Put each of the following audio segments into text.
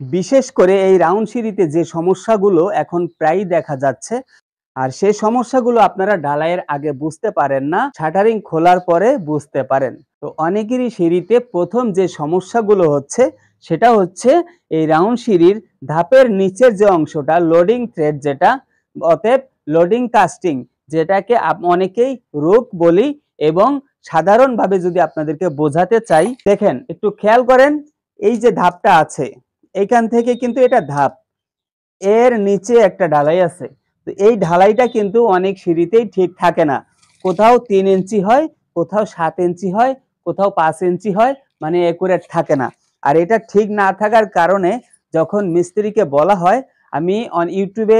বিশেষ করে এই রাউন্ড সিঁড়িতে যে সমস্যাগুলো এখন প্রায়ই দেখা যাচ্ছে, আর সেই সমস্যাগুলো আপনারা ঢালাইয়ের আগে বুঝতে পারেন না, শাটারিং খোলার পরে বুঝতে পারেন। তো অনেকেরই সিঁড়িতে প্রথম যে সমস্যাগুলো হচ্ছে সেটা হচ্ছে এই রাউন্ড সিঁড়ির ধাপের নিচের যে অংশটা লোডিং থ্রেড, যেটা অতএব লোডিং কাস্টিং, যেটাকে অনেকেই রুক বলি। এবং সাধারণভাবে যদি আপনাদেরকে বোঝাতে চাই, দেখেন একটু খেয়াল করেন, এই যে ধাপটা আছে এইখান থেকে কিন্তু এটা ধাপ, এর নিচে একটা ঢালাই আছে। তো এই ঢালাইটা কিন্তু অনেক সিঁড়িতেই ঠিক থাকে না, কোথাও 3 ইঞ্চি হয়, কোথাও 7 ইঞ্চি হয়, কোথাও 5 ইঞ্চি হয়, মানে একুরেট থাকে না। আর এটা ঠিক না থাকার কারণে যখন মিস্ত্রিকে বলা হয়, আমি ইউটিউবে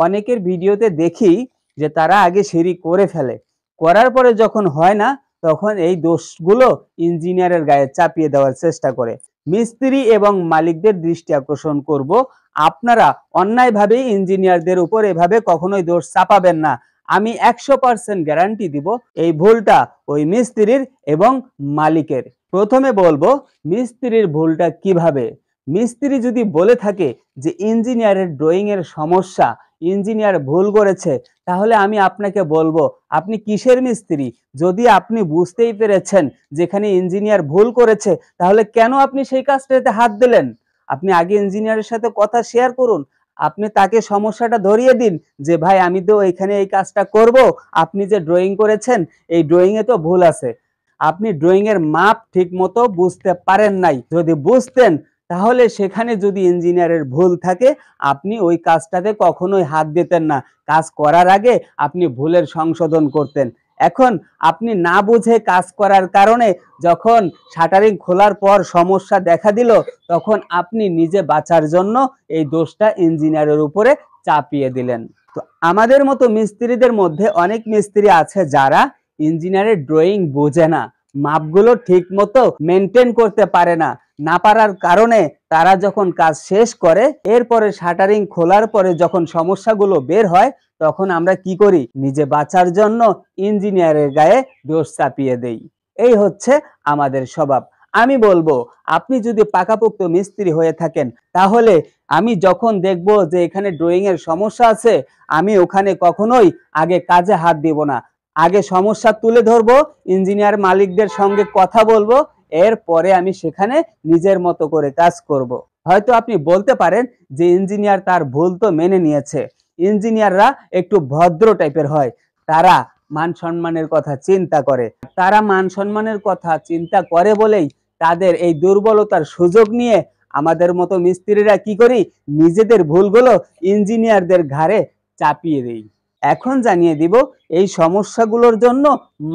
অনেকের ভিডিওতে দেখি যে তারা আগে সিঁড়ি করে ফেলে, করার পরে যখন হয় না তখন এই দোষগুলো ইঞ্জিনিয়ারের গায়ে চাপিয়ে দেওয়ার চেষ্টা করে। মিস্ত্রি এবং মালিকদের দৃষ্টি আকর্ষণ করব, আপনারা অন্যায়ভাবে ইঞ্জিনিয়ারদের উপর এভাবে কখনোই দোষ চাপাবেন না। আমি 100% গ্যারান্টি দিব এই ভুলটা ওই মিস্ত্রির এবং মালিকের। প্রথমে বলবো মিস্ত্রির ভুলটা কিভাবে। মিস্ত্রি যদি বলে থাকে যে ইঞ্জিনিয়ারের ড্রয়িং এর সমস্যা, ইঞ্জিনিয়ার ভুল করেছে, তাহলে আমি আপনাকে বলবো আপনি কিসের মিস্ত্রি? যদি আপনি বুঝতেই পেরেছেন যেখানে ইঞ্জিনিয়ার ভুল করেছে, তাহলে কেন আপনি সেই কাজটাতে হাত দিলেন? আপনি আগে ইঞ্জিনিয়ারের সাথে কথা শেয়ার করুন, আপনি তাকে সমস্যাটা ধরিয়ে দিন যে ভাই আমি তো এখানে এই কাজটা করব, আপনি যে ড্রয়িং করেছেন এই ড্রয়িং এ তো ভুল আছে, আপনি ড্রয়িং এর মাপ ঠিক মতো বুঝতে পারেন নাই। যদি বুঝতেন তাহলে সেখানে যদি ইঞ্জিনিয়ারের ভুল থাকে আপনি ওই কাজটাতে কখনোই হাত দিতেন না, কাজ করার আগে আপনি ভুলের সংশোধন করতেন। এখন আপনি না বুঝে কাজ করার কারণে যখন শাটারিং খোলার পর সমস্যা দেখা দিল, তখন আপনি নিজে বাঁচার জন্য এই দোষটা ইঞ্জিনিয়ারের উপরে চাপিয়ে দিলেন। তো আমাদের মতো মিস্ত্রিদের মধ্যে অনেক মিস্ত্রি আছে যারা ইঞ্জিনিয়ারের ড্রয়িং বোঝে না, মাপগুলো ঠিক মতো মেনটেন করতে পারে না, না পারার কারণে তারা যখন কাজ শেষ করে এরপরে শাটারিং খোলার পরে যখন সমস্যাগুলো বের হয়, তখন আমরা কি করি? নিজে বাঁচার জন্য ইঞ্জিনিয়ারের গায়ে দোষ চাপিয়ে দেই। এই হচ্ছে আমাদের স্বভাব। আমি বলবো আপনি যদি পাকাপোক্ত মিস্ত্রি হয়ে থাকেন, তাহলে আমি যখন দেখব যে এখানে ড্রয়িং এর সমস্যা আছে, আমি ওখানে কখনোই আগে কাজে হাত দিব না, আগে সমস্যা তুলে ধরবো, ইঞ্জিনিয়ার মালিকদের সঙ্গে কথা বলবো, এরপরে আমি সেখানে নিজের মতো করে কাজ করব। হয়তো আপনি বলতে পারেন যে ইঞ্জিনিয়ার তার ভুল তো মেনে নিয়েছে। ইঞ্জিনিয়াররা একটু ভদ্র টাইপের হয়, তারা মান সম্মানের কথা চিন্তা করে, তারা মান সম্মানের কথা চিন্তা করে বলেই তাদের এই দুর্বলতার সুযোগ নিয়ে আমাদের মতো মিস্ত্রিরা কি করি? নিজেদের ভুলগুলো ইঞ্জিনিয়ারদের ঘাড়ে চাপিয়ে দেই। এখন জানিয়ে দিব এই সমস্যাগুলোর জন্য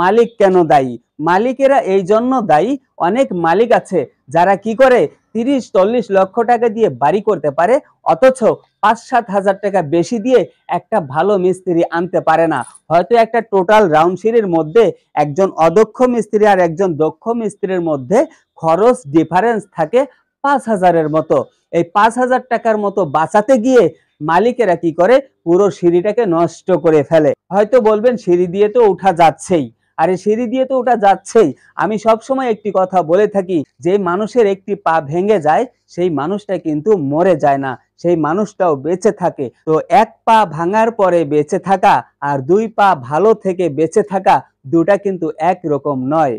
মালিক কেন দায়ী। মালিকেরা এই জন্য দায়ী, অনেক মালিক আছে যারা কি করে 30-40 লক্ষ টাকা দিয়ে বাড়ি করতে পারে, অথচ 5-7 হাজার টাকা বেশি দিয়ে একটা ভালো মিস্ত্রি আনতে পারে না। হয়তো একটা টোটাল রাউন্ড সিঁড়ির মধ্যে একজন অদক্ষ মিস্ত্রি আর একজন দক্ষ মিস্ত্রির মধ্যে খরচ ডিফারেন্স থাকে 5,000-এর মতো। এই 5,000 টাকার মতো বাঁচাতে গিয়ে মালিকেরা কি করে? পুরো সিঁড়িটাকে নষ্ট করে ফেলে। হয়তো বলবেন সিঁড়ি দিয়ে তো উঠা যাচ্ছেই, আরে সিঁড়ি দিয়ে তো ওটা যাচ্ছেই। আমি সবসময় একটি কথা বলে থাকি, যে মানুষের একটি পা ভেঙে যায় সেই মানুষটা কিন্তু মরে যায় না, সেই মানুষটাও বেঁচে থাকে। তো এক পা ভাঙার পরে বেঁচে থাকা আর 2 পা ভালো থেকে বেঁচে থাকা, দুটা কিন্তু একরকম নয়।